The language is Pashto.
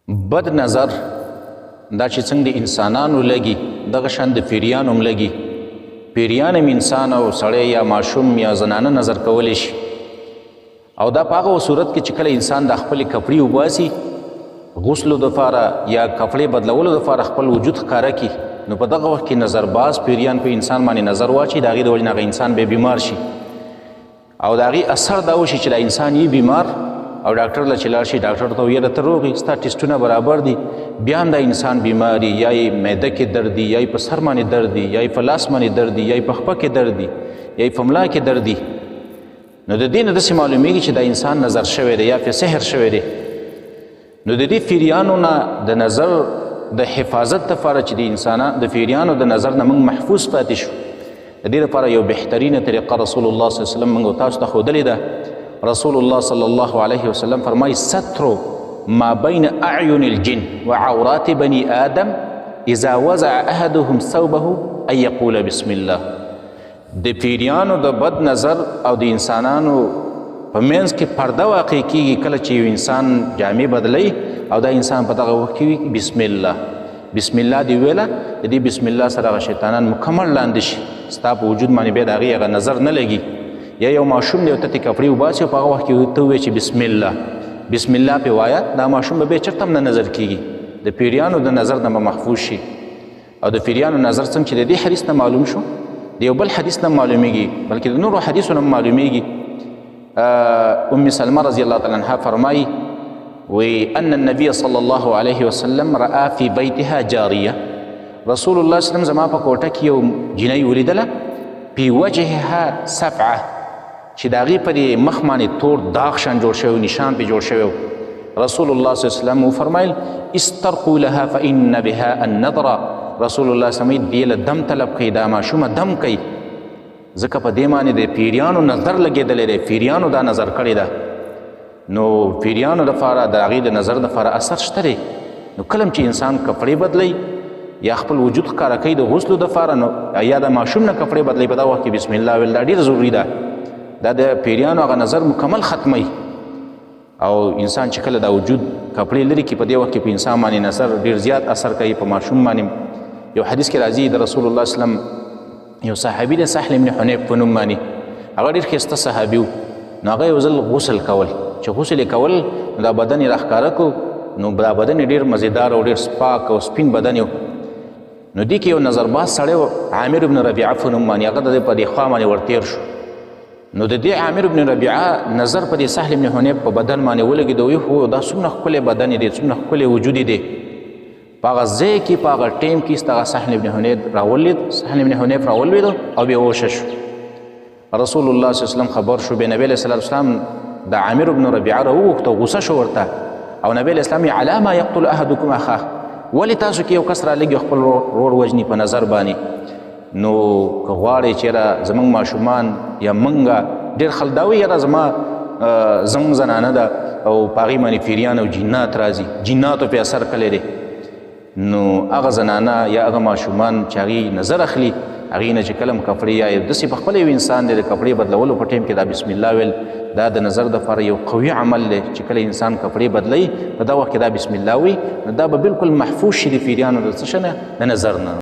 بد نظر دا چې څنګه د انسانانو لګي دغه شان د پیریانو هم لګي. پیریان هم انسان او سړی یا ماشوم یا زنانه نظر کولی شي، او دا په هغه صورت کې چې کله انسان د خپلې کپړې وباسي غسلو دپاره یا کپړې بدلولو دپاره خپل وجود ښکاره کړي، نو په دغه وخت کې نظرباز پیریان په انسان باندې نظر واچي، د هغې د وجې نه هغه انسان به بیمار شي، او د هغې اثر دا وشي چې دا انسان یې بیمار او ډاکټر له چې لاړ شي، ډاکټر ته ویره ته روغ یې، ستا ټیسټونه برابر دي، بیا هم دا انسان بیمار وي، یا یې معده کې درد دي، یا یې په سر باندې درد دي، یا یې په لاس باندې درد دي، یا یې په خپه کې درد دي، یا یې په ملا کې درد دي. نو د دې نه داسې معلومیږي چې دا انسان نظر شوی دی یا پې سحر شوی دی. نو د دې پیریانو نه د نظر د حفاظت دپاره چې د انسانانو د پیریانو د نظر نه موږ محفوظ پاتې شو، د دې لپاره یو بهترینه طریقه رسول الله صلی الله علیه وسلم موږ تاسو ته ښودلې ده. رسول الله صلی الله علیه وسلم فرمایي ستر ما بین اعین الجن وعورات بني آدم اذا وضع احدهم ثوبه ان یقول بسم الله. د پیریانو د بد نظر او د انسانانو په منځ کې پرده واقع کیږي کله چې یو انسان جامې بدلی او دا انسان په دغه وخت کې بسم الله بسم الله دی ویله، د دې بسم الله سره هغه شیطانان مکمل لاندې شي، ستا په وجود باندې بیا د هغې هغه نظر نه لګي. یا یو ماشوم دی ورته کپړې وباسي او په هغه وخت کې ته ووایې چې بسم الله بسم الله پې وایه، دا ماشوم به بیا چېرته هم نه نظر کیږي، د پیریانو د نظر نه به محفوظ شي. او د پیریانو نظر څنګه چې د دې حدیث نه معلوم شو، د یو بل حدیث نه معلومیږي، بلکې د نورو حدیثو نه معلومیږي. ام سلمه رضی الله تعالی عنها فرمایي وی ان النبي صلی الله علیه وسلم رأى فی بیتها جاریه، رسول الله صلی الله علیه وسلم زما په کوټه کې یو جینۍ ولیدله، فی وجهها صفعه، چې د هغې په دې مخ باندې تور داغ شان جوړ شوی، نشان پې جوړ شوی. رسول الله صلی الله علیه وسلم وفرمایل استرقوا لها فإن بها النظر، رسول الله صلی الله علیه وسلم دې له دم طلب کوي، دا ماشومه دم کوي، ځکه په دې باندې د پیریانو نظر لګېدلی دی، پیریانو دا نظر کړې ده. نو پیریانو دپاره د هغې د نظر دپاره اثر شته دی. نو کله چې انسان کپړې بدلی یا خپل وجود ښکاره کوي د غسلو دپاره، نو یا د ماشوم نه کپړې بدلی، په دا وخت کې بسم الله ویل دا ډېر ضروري ده. دا د پیریانو هغه نظر مکمل ختمی، او انسان چې کله دا وجود کپړې لري کړي په دې وخت کې په انسان باندې نظر ډېر زیات اثر کوي، په ماشوم باندې. یو حدیث کې راځي د رسول الله صلی الله علیه وسلم یو صحابي دی سهل بن حنیف په نوم باندې، هغه ډېر ښایسته صحابي و. نو هغه یو ځل غسل کول، چې غسل یې کول نو دا بدن یې راښکاره کړو، نو دا بدن یې ډېر مزېدار او ډېر سپاک او سپین بدن یو. نو دې کې یو نظرباز سړی و عامر بن ربیعه په نوم باندې، هغه د دې په دې خوا باندې ورتېر شو. نو د دې عامر بن ربیعه نظر په دې سهل بن حنیف په بدن باندې ولګېد، وی هو دا څومره ښکلی بدن دی، څومره ښکلی وجود دی. په هغه ځای کې په هغه ټیم کې ستغه سهل بن حنیف راولید، سهل بن حنیف راولوید او بیا وشه شو. رسول الله صلی الله علیه وسلم خبر شو، بیا نبی علیه الصلاة والسلام د عامر بن ربیعه راوغوښته، غوسه شو ورته، او نبی علیه السلام علی ما یقتل احدکم اخاه، ولې تاسو کې یو کس رالګي خپل ورور وژني په نظر باندې. نو که غواړئ چېرې زموږ ماشومان یا موږ ډېر خلک دا وایي یاره زموږ زنانه ده او په هغې باندې پیریان او جنات راځي، جناتو پې اثر کلی دی. نو هغه زنانه یا هغه ماشومان چې هغې نظر اخلي، هغې نه چې کله هم کپړې یا داسې په خپله یو انسان دی د کپړې بدلولو په ټیم کې دا بسم الله ویل دا د نظر دپاره یو قوي عمل دی، چې کله انسان کپړې بدلی په دا وخت کې دا بسم الله وي، نو دا به بلکل محفوظ شي د پیریانو د څه نه د نظر نه.